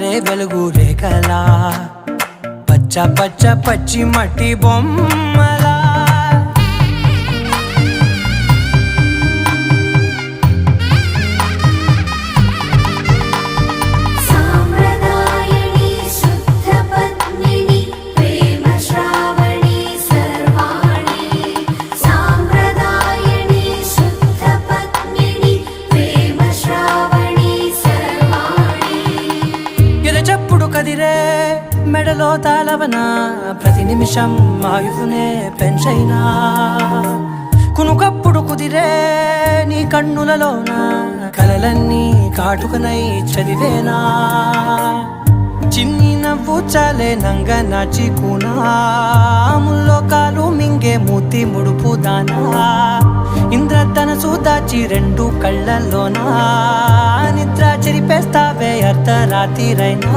జారే వెలుగు రేఖలా పచ్చ పచ్చ పచ్చి మట్టి బొమ్మలా కదిరే మెడలో తాళవన ప్రతి నిమిషం ఆయుధునే పెంచైనా కునుకప్పుడు కుదిరే నీ కన్నులలోన కలలన్నీ కాటుకనై చదివేనా చిన్ని నవ్వు చాలే నంగ నాచి కూనాముల్లో కాలు మింగే మూతి ముడుపు దానా ఇంద్రధనసు దాచి రెండు కళ్ళల్లోనా నిద్ర చెరిపేస్తావే అర్ధరాత్రిరైనా